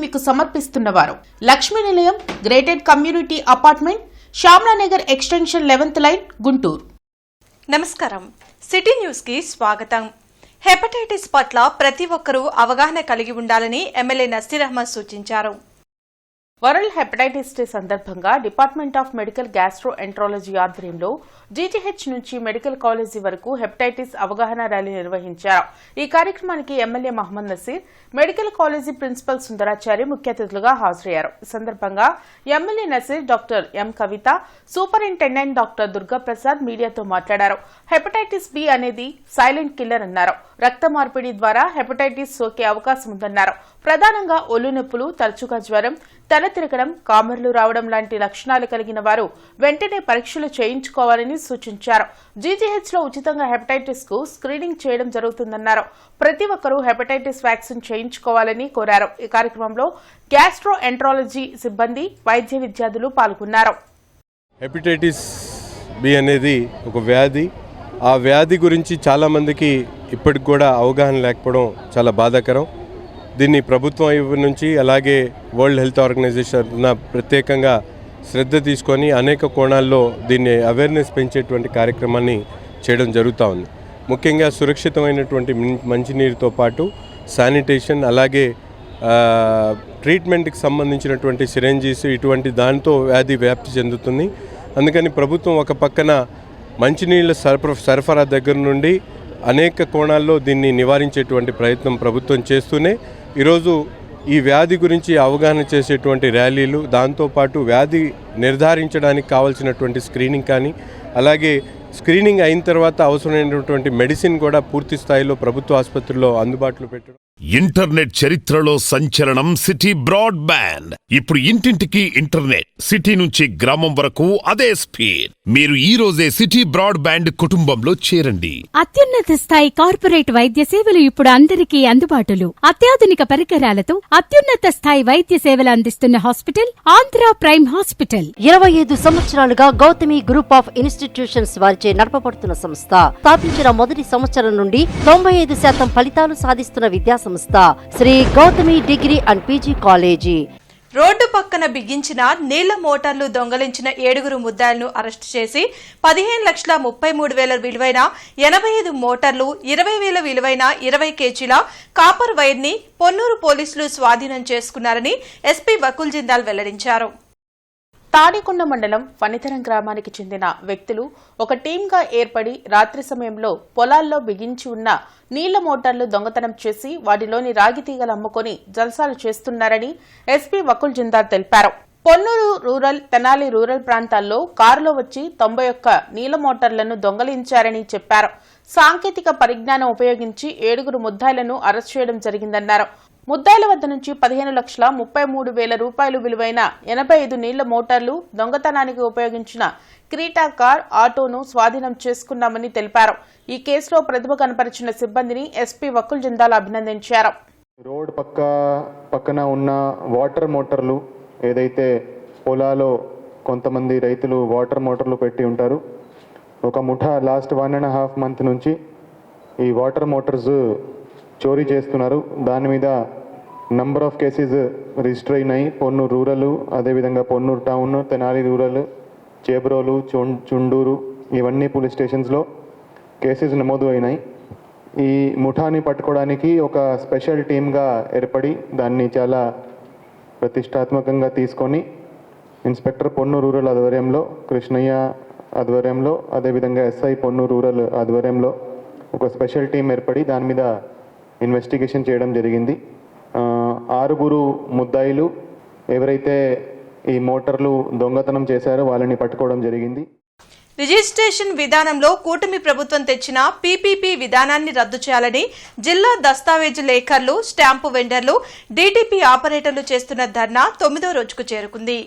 మీకు సమర్పిస్తున్నవారు Lakshmi Nilayam gated community apartment Shyamala Nagar extension 11th line Guntur. నమస్కారం, city news కి స్వాగతం. హెపటైటిస్ పట్ల ప్రతి ఒక్కరూ అవగాహన కలిగి ఉండాలని ఎమ్మెల్యే నసీర్ అహ్మద్ సూచించారు. వరల్డ్ హెపటైటిస్ డే సందర్భంగా డిపార్ట్మెంట్ ఆఫ్ మెడికల్ గ్యాస్ట్రోఎంట్రాలజీ ఆధ్వర్యంలో జీజీహెచ్ నుంచి మెడికల్ కాలేజీ వరకు హెపటైటిస్ అవగాహన ర్యాలీ నిర్వహించారు. ఈ కార్యక్రమానికి MLA Mohammed Naseer, medical college principal Sundarachari ముఖ్య అతిథులుగా హాజరయ్యారు. ఈ సందర్భంగా MLA Naseer, doctor M Kavitha, superintendent doctor Durgaprasad మీడియాతో మాట్లాడారు. హెపటైటిస్ బి అనేది సైలెంట్ కిల్లర్ అన్నారు. రక్త మార్పిడి ద్వారా హెపటైటిస్ సోకే అవకాశం ఉందన్నారు. ప్రధానంగా ఒళ్ళు నొప్పులు, తరచుగా జ్వరం, తల తిరగడం, కామెర్లు రావడం లాంటి లక్షణాలు కలిగిన వారు వెంటనే పరీక్షలు చేయించుకోవాలని సూచించారు. జీజీహెచ్ లో ఉచితంగా హెపటైటిస్ కు స్క్రీనింగ్ చేయడం జరుగుతుందన్నారు. ప్రతి ఒక్కరూ హెపటైటిస్ వ్యాక్సిన్ చేయించుకోవాలని కోరారు. ఈ కార్యక్రమంలో గ్యాస్ట్రోఎంట్రాలజీ సిబ్బంది, వైద్య విద్యార్థులు పాల్గొన్నారు. హెపటైటిస్ బి అనేది ఒక వ్యాధి. ఆ వ్యాధి గురించి చాలామందికి ఇప్పటికి కూడా అవగాహన లేకపోవడం చాలా బాధాకరం. దీన్ని ప్రభుత్వం వైపు నుంచి అలాగే వరల్డ్ హెల్త్ ఆర్గనైజేషన్ ప్రత్యేకంగా శ్రద్ధ తీసుకొని అనేక కోణాల్లో దీన్ని అవేర్నెస్ పెంచేటువంటి కార్యక్రమాన్ని చేయడం జరుగుతూ ఉంది. ముఖ్యంగా సురక్షితమైనటువంటి మంచినీరుతో పాటు శానిటేషన్, అలాగే ట్రీట్మెంట్కి సంబంధించినటువంటి సిరంజీస్, ఇటువంటి దాంతో వ్యాధి వ్యాప్తి చెందుతుంది. అందుకని ప్రభుత్వం ఒక పక్కన మంచినీళ్ళ సరఫరా దగ్గర నుండి అనేక కోణాల్లో దీన్ని నివారించేటువంటి ప్రయత్నం ప్రభుత్వం చేస్తూనే ఈరోజు ఈ వ్యాధి గురించి అవగాహన చేసేటువంటి ర్యాలీలు, దాంతోపాటు వ్యాధి నిర్ధారించడానికి కావాల్సినటువంటి స్క్రీనింగ్ కానీ, అలాగే స్క్రీనింగ్ అయిన తర్వాత అవసరమైనటువంటి మెడిసిన్ కూడా పూర్తి స్థాయిలో ప్రభుత్వ ఆసుపత్రుల్లో అందుబాటులో పెట్టడం. ఇంటర్నెట్ చరిత్రలో సంచలనం సిటీ బ్రాడ్బ్యాండ్. ఇప్పుడు ఇంటింటికి ఇంటర్నెట్, సిటీ నుంచి గ్రామం వరకు అదే స్పీడ్. మీరు ఈ రోజే సిటీ బ్రాడ్బ్యాండ్ కుటుంబంలో చేరండి. అత్యున్నత స్థాయి కార్పొరేట్ వైద్య సేవలు ఇప్పుడు అందరికీ అందుబాటులో. అత్యాధునిక పరికరాలతో అత్యున్నత స్థాయి వైద్య సేవలు అందిస్తున్న హాస్పిటల్ ఆంధ్ర ప్రైమ్ హాస్పిటల్. 25 సంవత్సరాలుగా గౌతమి గ్రూప్ ఆఫ్ ఇన్స్టిట్యూషన్స్ వారిచే నడపబడుతున్న సంస్థ. స్థాపించిన మొదటి సంవత్సరం నుండి 95% ఫలితాలు సాధిస్తున్న విద్యా సంస్థ Shri Gautami degree and PG college. Road పక్కన బిగించిన నీళ్ల మోటార్లు దొంగలించిన 7 ముద్దాయిలను అరెస్టు చేసి 15,33,000 విలువైన 85 మోటార్లు, 20,000 విలువైన 20 కేజీల కాపర్ వైర్ ని పొన్నూరు పోలీసులు స్వాధీనం చేసుకున్నారని ఎస్పీ వకుల్ జిందాల్ వెల్లడించారు. తాడికొండ మండలం ఫణితరం గ్రామానికి చెందిన వ్యక్తులు ఒక టీంగా ఏర్పడి రాత్రి సమయంలో పొలాల్లో బిగించి ఉన్న నీళ్ల మోటార్లు దొంగతనం చేసి వాటిలోని రాగి తీగలు అమ్ముకొని జల్సాలు చేస్తున్నారని ఎస్పీ వకుల్ జిందాల్ తెలిపారు. పొన్నూరు రూరల్, తెనాలి రూరల్ ప్రాంతాల్లో కారులో వచ్చి 91 నీళ్ల మోటార్లను దొంగలించారని చెప్పారు. సాంకేతిక పరిజ్ఞానం ఉపయోగించి 7 ముద్దాయిలను అరెస్ట్ చేయడం జరిగిందన్నారు. ముద్దాయిల వద్ద నుంచి 15,33,000 రూపాయలు విలువైన 85 నీళ్ల మోటార్లు, దొంగతనానికి ఉపయోగించిన క్రీటా కార్, ఆటోను స్వాధీనం చేసుకున్నామని తెలిపారు. ఈ కేసులో ప్రతిభ కనపరిచిన సిబ్బందిని ఎస్పీ వకుల్ జిందాల్ అభినందించారు. రోడ్ పక్కన ఉన్న వాటర్ మోటార్లు, ఏదైతే పొలాలో కొంతమంది రైతులు వాటర్ మోటార్లు పెట్టి ఉంటారు, ఒక ముఠా లాస్ట్ 1.5 మంత్ నుంచి ఈ వాటర్ మోటార్స్ చోరీ చేస్తున్నారు. దాని మీద నంబర్ ఆఫ్ కేసెస్ రిజిస్టర్ అయినాయి. పొన్నూరు రూరల్, అదేవిధంగా పొన్నూరు టౌన్, తెనాలి రూరల్, చేబ్రోలు, చుండూరు, ఇవన్నీ పోలీస్ స్టేషన్స్లో కేసెస్ నమోదు అయినాయి. ఈ ముఠాని పట్టుకోవడానికి ఒక స్పెషల్ టీమ్గా ఏర్పడి దాన్ని చాలా ప్రతిష్టాత్మకంగా తీసుకొని ఇన్స్పెక్టర్ పొన్నూరు రూరల్ ఆధ్వర్యంలో, కృష్ణయ్య ఆధ్వర్యంలో, అదేవిధంగా ఎస్ఐ పొన్నూరు రూరల్ ఆధ్వర్యంలో ఒక స్పెషల్ టీం ఏర్పడి దాని మీద ఇన్వెస్టిగేషన్ చేయడం జరిగింది. 6 ముద్దాయిలు ఎవరైతే ఈ మోటార్లు దొంగతనం చేశారో వాళ్ళని పట్టుకోవడం జరిగింది. రిజిస్ట్రేషన్ విధానంలో కూటమి ప్రభుత్వం తెచ్చిన పీపీపీ విధానాన్ని రద్దు చేయాలని జిల్లా దస్తావేజు లేఖర్లు, స్టాంపు వెండర్లు, డీటీపీ ఆపరేటర్లు చేస్తున్న ధర్నా 9వ రోజుకు చేరుకుంది.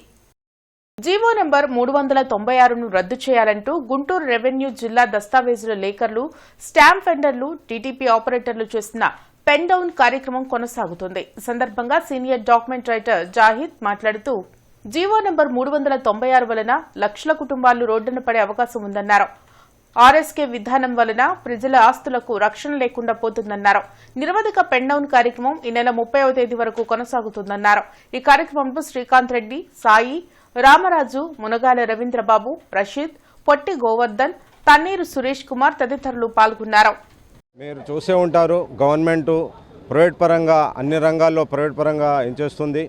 జీవో నెంబర్ 396ను రద్దు చేయాలంటూ గుంటూరు రెవెన్యూ జిల్లా దస్తావేజుల లేఖర్లు, స్టాంప్ వెండర్లు, టీటీపీ ఆపరేటర్లు చేస్తున్న పెన్ డౌన్ కార్యక్రమం కొనసాగుతుంది. ఈ సందర్భంగా సీనియర్ డాక్యుమెంట్ రైటర్ జాహిద్ మాట్లాడుతూ జీవో నెంబర్ 396 వలన లక్షల కుటుంబాలు రోడ్డున పడే అవకాశం ఉందన్నారు. ఆర్ఎస్కే విధానం వలన ప్రజల ఆస్తులకు రక్షణ లేకుండా పోతుందన్నారు. నిరవధిక పెన్డౌన్ కార్యక్రమం ఈ నెల 30వ తేదీ వరకు కొనసాగుతుందన్నారు. ఈ కార్యక్రమంలో శ్రీకాంత్ రెడ్డి, సాయి, రామరాజు, మునగాల రవీంద్రబాబు, రషీద్, పొట్టి గోవర్ధన్, తన్నీరు సురేష్ కుమార్ తదితరులు పాల్గొన్నారు. మీరు చూసే ఉంటారు, గవర్నమెంటు ప్రైవేట్ పరంగా అన్ని రంగాల్లో ప్రైవేట్ పరంగా ఏం చేస్తుంది.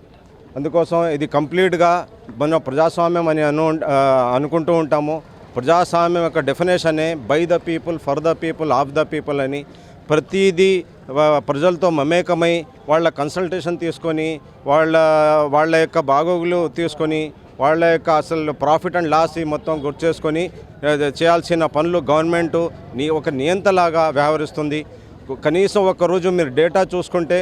అందుకోసం ఇది కంప్లీట్గా మన ప్రజాస్వామ్యం అని అనుకుంటూ ఉంటాము. ప్రజాస్వామ్యం యొక్క డెఫినేషనే by the people, for the people, of the people అని. ప్రతిదీ ప్రజలతో మమేకమై వాళ్ళ కన్సల్టేషన్ తీసుకొని వాళ్ళ యొక్క బాగోగులు తీసుకొని వాళ్ళ యొక్క అసలు ప్రాఫిట్ అండ్ లాస్ మొత్తం గుర్తు చేసుకొని చేయాల్సిన పనులు గవర్నమెంటు ఒక నియంతలాగా వ్యవహరిస్తుంది. కనీసం ఒక్కరోజు మీరు డేటా చూసుకుంటే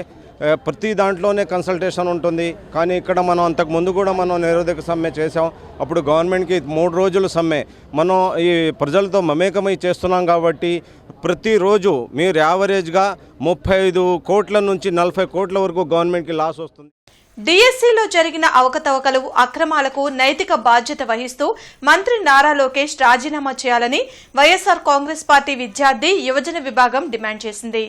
ప్రతి దాంట్లోనే కన్సల్టేషన్ ఉంటుంది. కానీ ఇక్కడ మనం అంతకుముందు కూడా మనం నిరోధక సమ్మె చేసాం. అప్పుడు గవర్నమెంట్కి 3 రోజుల సమ్మె. మనం ఈ ప్రజలతో మమేకమై చేస్తున్నాం కాబట్టి ప్రతిరోజు మీరు యావరేజ్గా 35 కోట్ల నుంచి 40 కోట్ల వరకు గవర్నమెంట్కి లాస్ వస్తుంది. డిఎస్సిలో జరిగిన అవకతవకలు, అక్రమాలకు నైతిక బాధ్యత వహిస్తూ మంత్రి నారా లోకేష్ రాజీనామా చేయాలని వైఎస్ఆర్ కాంగ్రెస్ పార్టీ విద్యార్థి యువజన విభాగం డిమాండ్ చేసింది.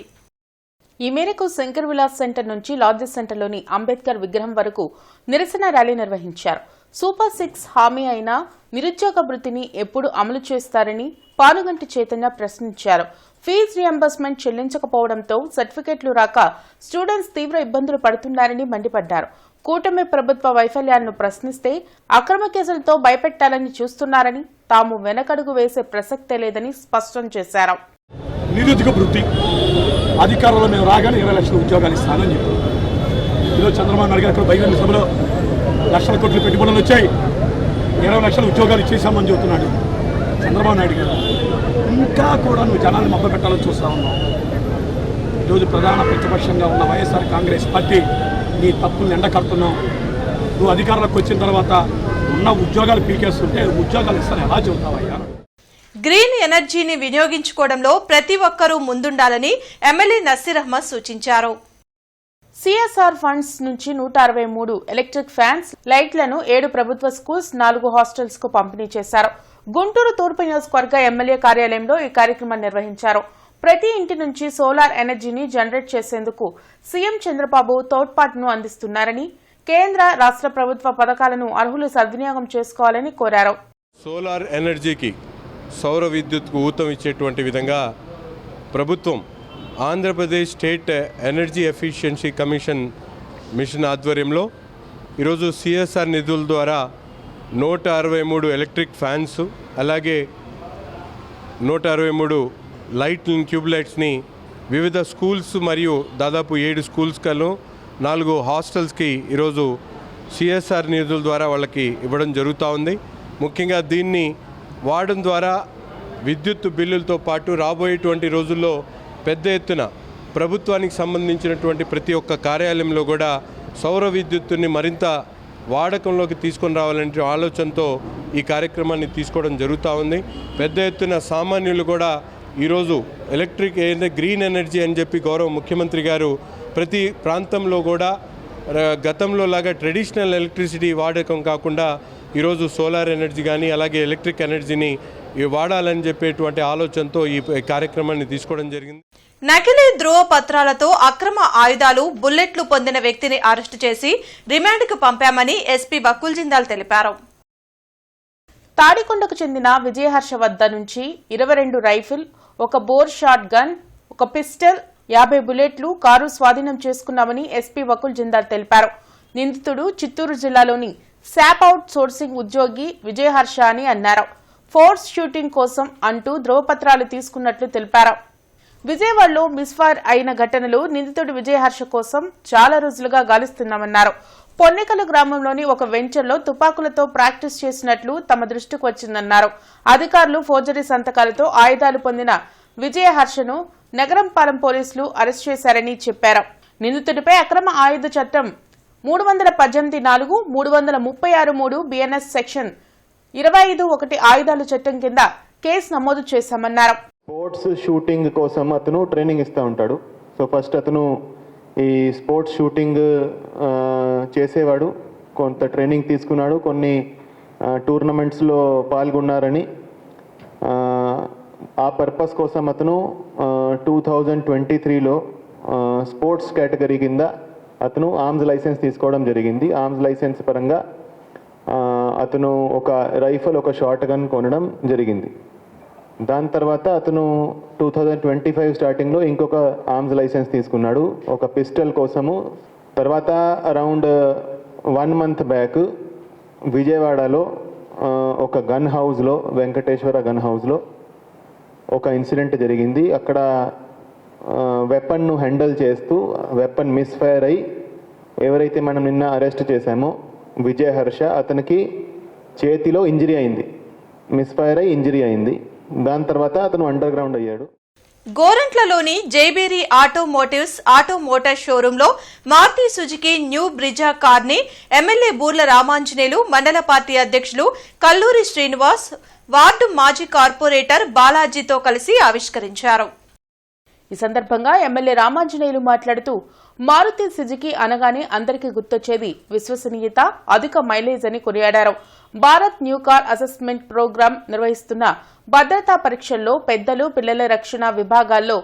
ఈ మేరకు శంకర్ విలాస్ సెంటర్ నుంచి లాడ్జెస్ సెంటర్లోని అంబేద్కర్ విగ్రహం వరకు నిరసన ర్యాలీ నిర్వహించారు. సూపర్ 6 హామీ అయిన నిరుద్యోగ భృతిని ఎప్పుడు అమలు చేస్తారని పానుగంటి చైతన్య ప్రశ్నించారు. ఫీజు రియంబర్స్మెంట్ చెల్లించకపోవడంతో సర్టిఫికెట్లు రాక స్టూడెంట్స్ తీవ్ర ఇబ్బందులు పడుతున్నారని మండిపడ్డారు. కూటమి ప్రభుత్వ వైఫల్యాలను ప్రశ్నిస్తే అక్రమ కేసులతో భయపెట్టాలని చూస్తున్నారని, తాము వెనకడుగు వేసే ప్రసక్తే లేదని స్పష్టం చేశారు. నిరుద్యోగ వృత్తి అధికారంలో మేము రాగానే 20 లక్షల ఉద్యోగాలు ఇస్తానని చెప్పారు. ఈరోజు చంద్రబాబు నాయుడు గారు బహిరంగ సభలో లక్షల కోట్ల పెట్టుబడులు వచ్చాయి, 20 లక్షల ఉద్యోగాలు ఇచ్చేసామని చెబుతున్నాడు చంద్రబాబు నాయుడు గారు. ఇంకా కూడా నువ్వు జనాన్ని మభ్య పెట్టాలని చూస్తూ ఉన్నావు. ఈరోజు ప్రధాన ప్రతిపక్షంగా ఉన్న వైఎస్ఆర్ కాంగ్రెస్ పార్టీ నీ తప్పులను ఎండకడుతున్నావు. నువ్వు అధికారంలోకి వచ్చిన తర్వాత ఉన్న ఉద్యోగాలు పీకేస్తుంటే ఉద్యోగాలు ఇస్తాను ఎలా చెబుతావయ్యా? గ్రీన్ ఎనర్జీని వినియోగించుకోవడంలో ప్రతి ఒక్కరూ ముందుండాలని ఎమ్మెల్యే నసీర్ అహ్మద్ సూచించారు. సిఎస్ఆర్ ఫండ్స్ నుంచి 163 ఎలక్ట్రిక్ ఫ్యాన్స్, లైట్లను 7 ప్రభుత్వ స్కూల్స్, 4 హాస్టల్స్ కు పంపిణీ చేశారు. గుంటూరు తూర్పు నియోజకవర్గ ఎమ్మెల్యే కార్యాలయంలో ఈ కార్యక్రమం నిర్వహించారు. ప్రతి ఇంటి నుంచి సోలార్ ఎనర్జీని జనరేట్ చేసేందుకు సీఎం చంద్రబాబు తోడ్పాటును అందిస్తున్నారని, కేంద్ర రాష్ట్ర ప్రభుత్వ పథకాలను అర్హులు సద్వినియోగం చేసుకోవాలని కోరారు. సోలార్ ఎనర్జీకి, సౌర విద్యుత్కు ఊతం ఇచ్చేటువంటి విధంగా ప్రభుత్వం Andhra Pradesh state energy efficiency commission mission ఆధ్వర్యంలో ఈరోజు సిఎస్ఆర్ నిధుల ద్వారా 163 ఎలక్ట్రిక్ ఫ్యాన్స్, అలాగే 163 లైట్ ట్యూబ్ లైట్స్ని వివిధ స్కూల్స్ మరియు దాదాపు 7 స్కూల్స్ కను 4 హాస్టల్స్కి ఈరోజు సిఎస్ఆర్ నిధుల ద్వారా వాళ్ళకి ఇవ్వడం జరుగుతూ ఉంది. ముఖ్యంగా దీన్ని వాడడం ద్వారా విద్యుత్ బిల్లులతో పాటు రాబోయేటువంటి రోజుల్లో పెద్ద ఎత్తున ప్రభుత్వానికి సంబంధించినటువంటి ప్రతి ఒక్క కార్యాలయంలో కూడా సౌర విద్యుత్తుని మరింత వాడకంలోకి తీసుకొని రావాలనే ఆలోచనతో ఈ కార్యక్రమాన్ని తీసుకోవడం జరుగుతూ ఉంది. పెద్ద ఎత్తున సామాన్యులు కూడా ఈరోజు ఎలక్ట్రిక్ గ్రీన్ ఎనర్జీ అని చెప్పి గౌరవ ముఖ్యమంత్రి గారు ప్రతి ప్రాంతంలో కూడా గతంలో లాగా ట్రెడిషనల్ ఎలక్ట్రిసిటీ వాడకం కాకుండా ఈరోజు సోలార్ ఎనర్జీ కానీ అలాగే ఎలక్ట్రిక్ ఎనర్జీని వాడాలని చెప్పేటువంటి ఆలోచనతో ఈ కార్యక్రమాన్ని తీసుకోవడం జరిగింది. నకిలీ ధ్రువ పత్రాలతో అక్రమ ఆయుధాలు, బుల్లెట్లు పొందిన వ్యక్తిని అరెస్టు చేసి రిమాండ్కు పంపామని ఎస్పీ బకుల్ జిందాల్ తెలిపారు. తాడికొండకు చెందిన విజయహర్ష వద్ద నుంచి 22 rifle, 1 bore shot gun, 1 pistol, 50 బుల్లెట్లు, కారు స్వాధీనం చేసుకున్నామని ఎస్పీ బకుల్ జిందాల్ తెలిపారు. నిందితుడు చిత్తూరు జిల్లాలోని శాప్ అవుట్ సోర్సింగ్ ఉద్యోగి విజయహర్ష అని అన్నారు. ఫోర్స్ షూటింగ్ కోసం అంటూ ధ్రువపత్రాలు తీసుకున్నట్లు తెలిపారు. విజయవాడలో మిస్ఫైర్ అయిన ఘటనలు నిందితుడు విజయహర్ష కోసం చాలా రోజులుగా గాలిస్తున్నామన్నారు. పొన్నెకల గ్రామంలోని ఒక వెంచర్లో తుపాకులతో ప్రాక్టీస్ చేసినట్లు తమ దృష్టికి వచ్చిందన్నారు. అధికారులు ఫోర్జరీ సంతకాలతో ఆయుధాలు పొందిన విజయహర్షను నగరంపాలెం పోలీసులు అరెస్ట్ చేశారని చెప్పారు. నిందితుడిపై అక్రమ ఆయుధ చట్టం 318(4), 336(3), బిఎన్ఎస్ సెక్షన్ 25(1) ఆయుధాల చట్టం కింద కేసు నమోదు చేశామన్నారు. స్పోర్ట్స్ షూటింగ్ కోసం అతను ట్రైనింగ్ ఇస్తూ ఉంటాడు. సో ఫస్ట్ అతను ఈ స్పోర్ట్స్ షూటింగ్ చేసేవాడు, కొంత ట్రైనింగ్ తీసుకున్నాడు, కొన్ని టోర్నమెంట్స్లో పాల్గొన్నారని ఆ పర్పస్ కోసం అతను 2023లో స్పోర్ట్స్ కేటగిరీ కింద అతను ఆర్మ్స్ లైసెన్స్ తీసుకోవడం జరిగింది. ఆర్మ్స్ లైసెన్స్ పరంగా అతను ఒక రైఫల్, ఒక షార్ట్ గన్ కొనడం జరిగింది. దాని తర్వాత అతను 2025 స్టార్టింగ్లో ఇంకొక ఆర్మ్స్ లైసెన్స్ తీసుకున్నాడు ఒక పిస్టల్ కోసము. తర్వాత అరౌండ్ 1 మంత్ బ్యాక్ విజయవాడలో ఒక గన్ హౌస్లో, వెంకటేశ్వర గన్ హౌస్లో ఒక ఇన్సిడెంట్ జరిగింది. అక్కడ వెపన్ను హ్యాండిల్ చేస్తూ వెపన్ మిస్ఫైర్ అయ్యి ఎవరైతే మనం నిన్న అరెస్ట్ చేశామో విజయ్ హర్ష, అతనికి చేతిలో ఇంజరీ అయింది, మిస్ఫైర్ అయ్యి ఇంజరీ అయింది. దాని తర్వాత అతను అండర్ గ్రౌండ్ అయ్యాడు. గోరంట్లలోని జైబేరి ఆటోమోటివ్స్ ఆటోమోటార్ షోరూంలో Maruti Suzuki new Brezza car ని ఎమ్మెల్యే బూర్ల రామాంజనేయులు, మండల పార్టీ అధ్యక్షులు కల్లూరి శ్రీనివాస్, వార్డు మాజీ కార్పొరేటర్ బాలాజీతో కలిసి ఆవిష్కరించారు. ఈ సందర్భంగా ఎమ్మెల్యే రామాంజనేయులు మాట్లాడుతూ మారుతి సుజుకి అనగానే అందరికీ గుర్తొచ్చేది విశ్వసనీయత, అధిక మైలేజ్ అని కొనియాడారు. Bharat new car assessment programme నిర్వహిస్తున్న భద్రతా పరీక్షల్లో పెద్దలు, పిల్లల రక్షణ విభాగాల్లో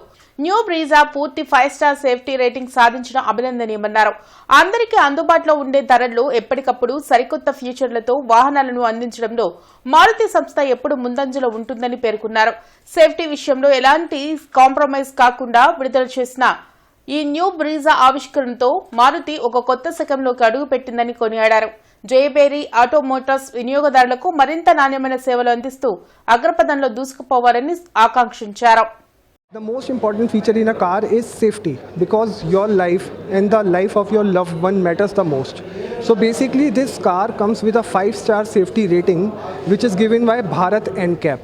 న్యూ బ్రీజా పూర్తి 5 స్టార్ సేఫ్టీ రేటింగ్ సాధించడం అభినందనీయమన్నారు. అందరికీ అందుబాటులో ఉండే ధరల్లో ఎప్పటికప్పుడు సరికొత్త ఫీచర్లతో వాహనాలను అందించడంలో మారుతి సంస్థ ఎప్పుడు ముందంజలో ఉంటుందని పేర్కొన్నారు. సేఫ్టీ విషయంలో ఎలాంటి కాంప్రమైజ్ కాకుండా విడుదల చేసిన ఈ న్యూ బ్రీజా ఆవిష్కరణతో మారుతి ఒక కొత్త శకంలోకి అడుగుపెట్టిందని కొనియాడారు. జయబేరి ఆటోమోటార్స్ వినియోగదారులకు మరింత నాణ్యమైన సేవలు అందిస్తూ అగ్రపథంలో దూసుకుపోవాలని ఆకాంక్షించారు. The most important feature in a car is safety, because your life and the life of your loved one matters the most. So basically this car comes with a 5-star safety rating which is given by Bharat NCAP.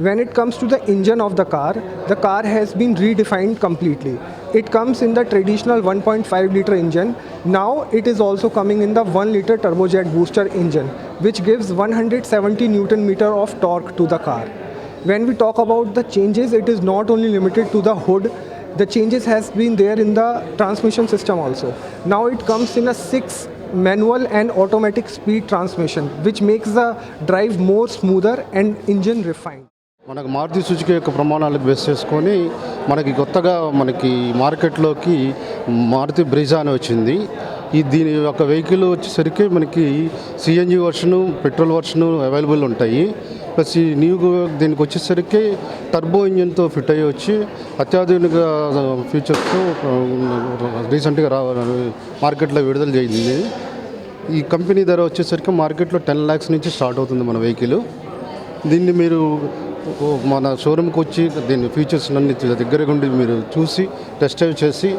When it comes to the engine of the car has been redefined completely. It comes in the traditional 1.5 liter engine. Now it is also coming in the 1 liter turbojet booster engine, which gives 170 Newton meter of torque to the car. When we talk about the changes, it is not only limited to the hood. The changes has been there in the transmission system also. Now it comes in a 6 manual and automatic speed transmission, which makes the drive more smoother and engine refined. మనకు Maruti Suzuki యొక్క ప్రమాణాలకు base చేసుకొని మనకి కొత్తగా మనకి మార్కెట్లోకి Maruti Brezza అని వచ్చింది. దీని యొక్క వెహికల్ వచ్చేసరికి మనకి సిఎన్జి వర్షను, పెట్రోల్ వర్షను అవైలబుల్ ఉంటాయి. ప్లస్ ఈ దీనికి వచ్చేసరికి టర్బో ఇంజిన్తో ఫిట్ అయ్యి వచ్చి అత్యాధునిక ఫీచర్స్తో రీసెంట్గా మార్కెట్లో విడుదల చేయింది. ఈ కంపెనీ ధర వచ్చేసరికి మార్కెట్లో 10 lakhs నుంచి స్టార్ట్ అవుతుంది మన వెహికల్. దీన్ని మీరు మన షోరూమ్కి వచ్చి దీని ఫీచర్స్ అన్ని దగ్గరగా ఉండి మీరు చూసి టెస్ట్ డ్రైవ్ చేసి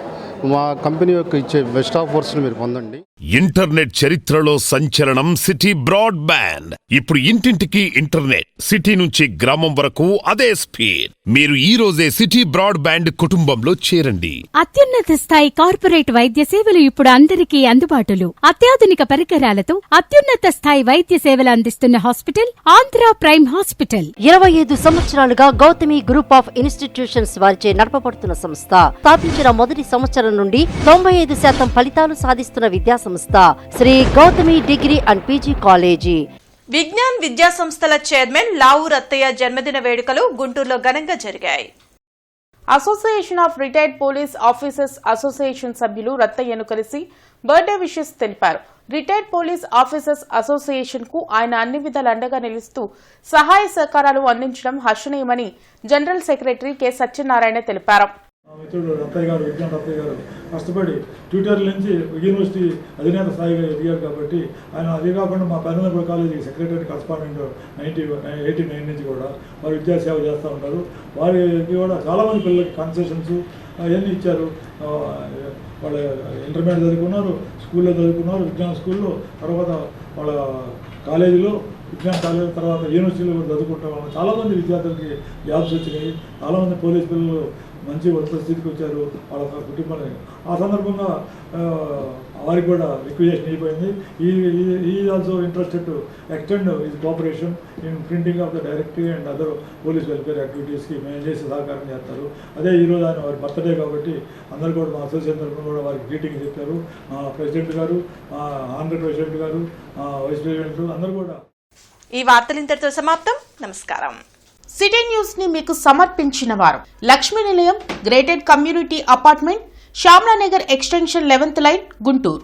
మా కంపెనీ యొక్క ఇచ్చే బెస్ట్ ఆఫర్స్ని మీరు పొందండి. ఇంటర్నెట్ చరిత్రలో సంచలనం సిటీ బ్రాడ్బ్యాండ్. ఇప్పుడు ఇంటింటికి ఇంటర్నెట్, సిటీ నుంచి గ్రామం వరకు అదే స్పీడ్. మీరు ఈ రోజే సిటీ బ్రాడ్బ్యాండ్ కుటుంబంలో చేరండి. అత్యున్నత స్థాయి కార్పొరేట్ వైద్య సేవలు ఇప్పుడు అందరికీ అందుబాటులో. అత్యాధునిక పరికరాలతో అత్యున్నత స్థాయి వైద్య సేవలు అందిస్తున్న హాస్పిటల్ ఆంధ్ర ప్రైమ్ హాస్పిటల్. 25 సంవత్సరాలుగా గౌతమి గ్రూప్ ఆఫ్ ఇన్స్టిట్యూషన్స్ వారిచే నడపబడుతున్న సంస్థ. స్థాపించిన మొదటి సంవత్సరం నుండి 95% ఫలితాలు సాధిస్తున్న విద్యా సంస్థ Shri Gautami degree and PG college. Vignan విద్యా సంస్థల చైర్మన్ లావు రత్తయ్య జన్మదిన వేడుకలు గుంటూరులో ఘనంగా జరిగాయి. Association of retired police officers association సభ్యులు రత్తయ్యను కలిసి బర్త్డే విషెస్ తెలిపారు. రిటైర్డ్ పోలీస్ ఆఫీసర్స్ అసోసియేషన్ కు ఆయన అన్ని విధాల అండగా నిలుస్తూ సహాయ సహకారాలు అందించడం హర్షణీయమని జనరల్ సెక్రటరీ కె సత్యనారాయణ తెలిపారు. మిత్రుడు రత్తయ్య గారు, విజ్ఞాన్ రత్తయ్య గారు కష్టపడి ట్యూటర్ నుంచి యూనివర్సిటీ అధినేత స్థాయిగా ఎదిగారు కాబట్టి ఆయన అదే కాకుండా మా పెదనపల్లి కాలేజీ సెక్రటరీ కరస్పాండెంట్ 89 నుంచి కూడా వారు విద్యాసేవ చేస్తూ ఉంటారు. వారికి కూడా చాలామంది పిల్లలకి కన్సెషన్స్ అవన్నీ ఇచ్చారు. వాళ్ళ ఇంటర్మీడియట్ చదువుకున్నారు, స్కూల్లో చదువుకున్నారు, విజ్ఞాన స్కూల్లో, తర్వాత వాళ్ళ కాలేజీలో, విజ్ఞాన కాలేజీ, తర్వాత యూనివర్సిటీలో కూడా చదువుకుంటాం. చాలామంది విద్యార్థులకి జాబ్స్ వచ్చినాయి. చాలామంది పోలీస్ పిల్లలు మంచి ఉన్నత స్థితికి వచ్చారు వాళ్ళ కుటుంబాన్ని. ఆ సందర్భంగా వారికి కూడా రిక్వెస్ట్ అయిపోయింది. He also interested to extend his cooperation in printing of the directory and other police welfare యాక్టివిటీస్కి మేము చేసి సహకారం చేస్తారు. అదే ఈరోజు ఆయన వారి బర్త్డే కాబట్టి అందరూ కూడా మా అసోసియేషన్ తరఫున కూడా వారికి గ్రీటింగ్ చెప్పారు. మా ప్రెసిడెంట్ గారు, మా ఆంధ్ర ప్రెసిడెంట్ గారు, వైస్ ప్రెసిడెంట్ అందరూ కూడా. ఈ వార్తలు ఇంతటితో సమాప్తం. నమస్కారం. సిటీ న్యూస్ ని మీకు సమర్పించిన వారు Lakshmi Nilayam gated community apartment Shyamalanagar extension 11th line Guntur.